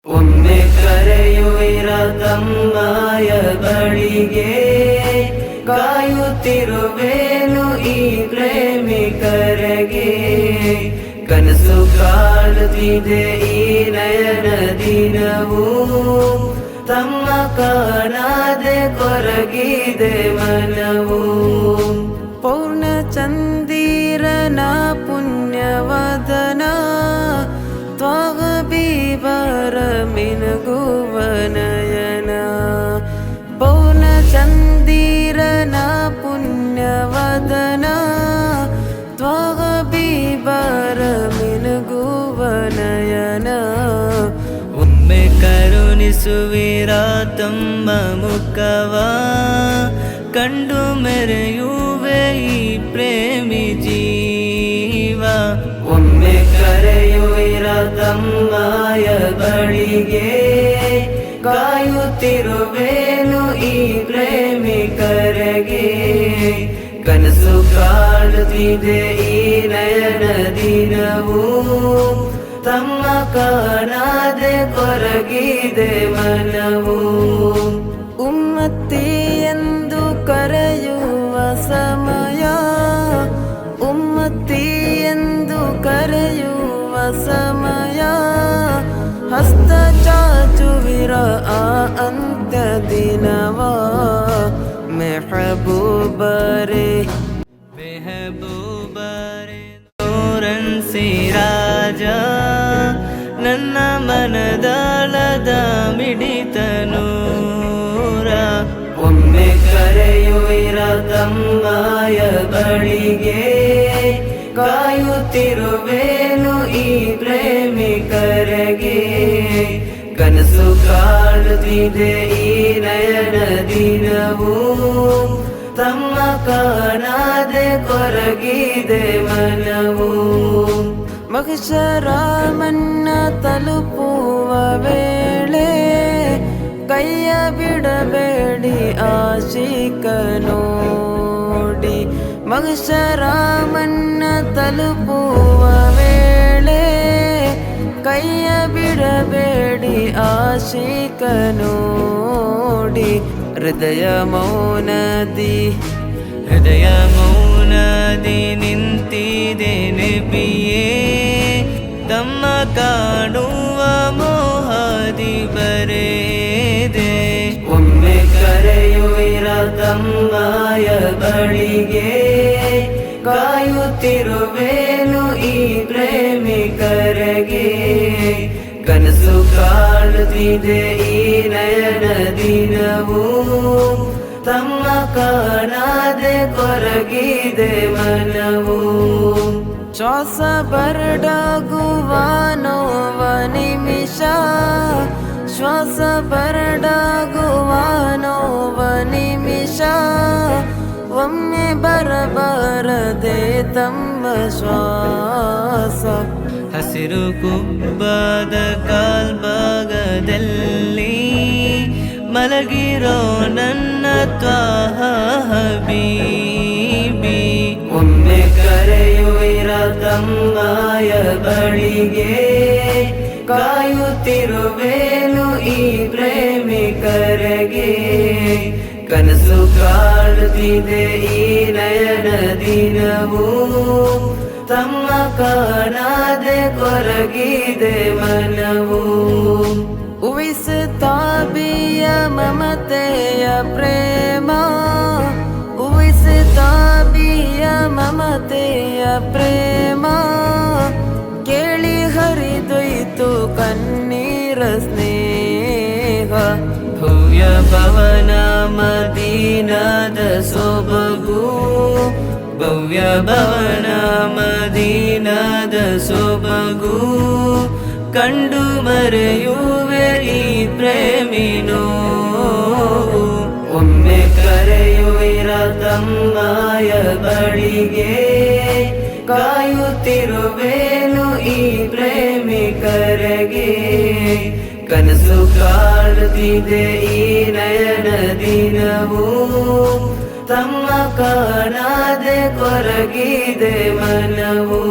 ಒಮ್ಮೆ ಕರೆಯುವಿರ ತಮ್ಮಯ ಬಳಿಗೆ, ಕಾಯುತ್ತಿರುವೇನು ಈ ಪ್ರೇಮಿಕರಿಗೆ. ಕನಸು ಕಾಣುತ್ತಿದೆ ಈ ನಯನ ದಿನವೂ, ತಮ್ಮ ಕಾಣದೆ ಕೊರಗಿದೆ ಮನವು. ಪೌರ್ಣ ಚಂದಿರನ ಪುಣ್ಯವದನ, ತ್ವಾಗ ಬೀಬರ ಮಿನುಗುವ ನಯನ. ಪೌರ್ಣ ಚಂದಿರನ ಪುಣ್ಯವದನ, ತ್ವಾಗ ಬೀಬರ ಮಿನುಗುವ ನಯನ. ಒಮ್ಮೆ ಕರುಣಿಸುವಿರ ತಮ್ಮ ಮುಖವ, ಕಂಡು ಮೆರೆಯುವೆ ಈ ಪ್ರೇಮಿ ಜೀವ. ಒಮ್ಮೆ ಕರೆಯುವಿರ ತಮ್ಮಯ ಬಳಿಗೆ, ಕಾಯುತ್ತಿರುವೇನು ಈ ಪ್ರೇಮಿಕರಿಗೆ. ಕನಸು ಕಾಣುತ್ತಿದೆ ಈ ನಯನ ದಿನವೂ, ತಮ್ಮ ಕಾಣದೆ ಕೊರಗಿದೆ ಮನವು. ಉಮ್ಮತ್ತಿ ಎಂದು ಕರೆಯುವ ಸಮಯ, ಉಮ್ಮತ್ತಿ ಎಂದು ಕರೆಯುವ ಸಮಯ. ಹಸ್ತ ಚಾಚುವಿರ ಆ ಅಂತ್ಯ ದಿನವ. ಮೆಹಬೂಬರೇ ಮೆಹಬೂಬರೇ ನೂರನ್ ಸಿರಾಜ, ನನ್ನ ಮನದಾಳದ ಮಿಡಿತ ನೂರ. ಒಮ್ಮೆ ಕರೆಯುವಿರ ತಮ್ಮಯ ಬಳಿಗೆ, ಕಾಯುತ್ತಿರುವೇನು ಈ ಪ್ರೇಮಿಕರಿಗೆ. ಕನಸು ಕಾಣುತ್ತಿದೆ ಈ ನಯನ ದಿನವೂ, ತಮ್ಮ ಕಾಣದೆ ಕೊರಗಿದೆ ಮನವು. ಮಹ್ಶರ ಮನ್ನ ತಲುಪುವ ವೇಳೆ, ಕೈಯ ಬಿಡಬೇಡಿ ಆಶಿಕ ನೋಡಿ. ಮಹ್ಶರ ಮನ್ನ ತಲುಪುವ ವೇಳೆ, ಕೈಯ ಬಿಡಬೇಡಿ ಆಶಿಕ ನೋಡಿ. ಹೃದಯ ಮೌನದಿ ಹೃದಯ ಮೌನದಿ ನಿಂತಿದೆ ನಬಿಯೇ, ತಮ್ಮ ಕಾಣುವ ಮೋಹದಿ ಬರೆದೆ. ಒಮ್ಮೆ ಕರೆಯುವಿರ ತಮ್ಮಯ ಬಳಿಗೆ, ಕಾಯುತ್ತಿರುವೇನು ಈ ಪ್ರೇಮಿಕರಿಗೆ. ಕನಸು ಕಾಣುತ್ತಿದೆ ಈ ನಯನ ದಿನವೂ, ತಮ್ಮ ಕಾಣದೆ ಕೊರಗಿದೆ ಮನವು. ಶ್ವಾಸ ಬರಡಾಗುವ ನೋವ ನಿಮಿಷ, ಶ್ವಾಸ ಬರಡಾಗುವ ನೋವ ನಿಮಿಷ. ಒಮ್ಮೆ ಬರಬಾರದೆ ತಮ್ಮ ಶ್ವಾಸ. ಹಸಿರು ಕುಬ್ಬದ ಕಾಲ್ಭಾಗದಲ್ಲಿ ಮಲಗಿರೋ ನನ್ನ ತ್ವಾಹ ಹಬೀಬಿ. ಒಮ್ಮೆ ಕರೆಯುವಿರ ತಮ್ಮಯ ಬಳಿಗೆ, ಕಾಯುತ್ತಿರುವೇನು ಈ ಪ್ರೇಮಿಕರಿಗೆ. ಕನಸು ಕಾಣುತ್ತಿದೆ ಈ ನಯನ ದಿನವೂ, ತಮ್ಮ ಕಾಣದೆ ಕೊರಗಿದೆ ಮನವು. ಉಯಿಸುತ್ತಾಬಿಯ ಮಮತೆಯ ಪ್ರೇಮ, ಉಯಿಸುತ್ತಾಬಿಯ ಮಮತೆಯ ಪ್ರೇಮ. ಕೇಳಿ ಹರಿದೊಯ್ತು ಕಣ್ಣೀರ ಸ್ನೇಹ. ಭವ್ಯ ಭವನ ಮದೀನದ ಸೊಬಗು, ಭವ್ಯ ಭವನ ಮದೀನದ ಸೊಬಗು. ಕಂಡು ಮರೆಯುವೆ ಈ ಪ್ರೇಮಿನೋ. ಒಮ್ಮೆ ಕರೆಯುವಿರ ತಮ್ಮಯ ಬಳಿಗೆ, ಕಾಯುತ್ತಿರುವೇನು ಈ ಪ್ರೇಮಿಕರಿಗೆ. ಕನಸು ಕಾಣುತ್ತಿದೆ ಈ ನಯನ ದಿನವೂ, ತಮ್ಮ ಕಾಣದೆ ಕೊರಗಿದೆ ಮನವು.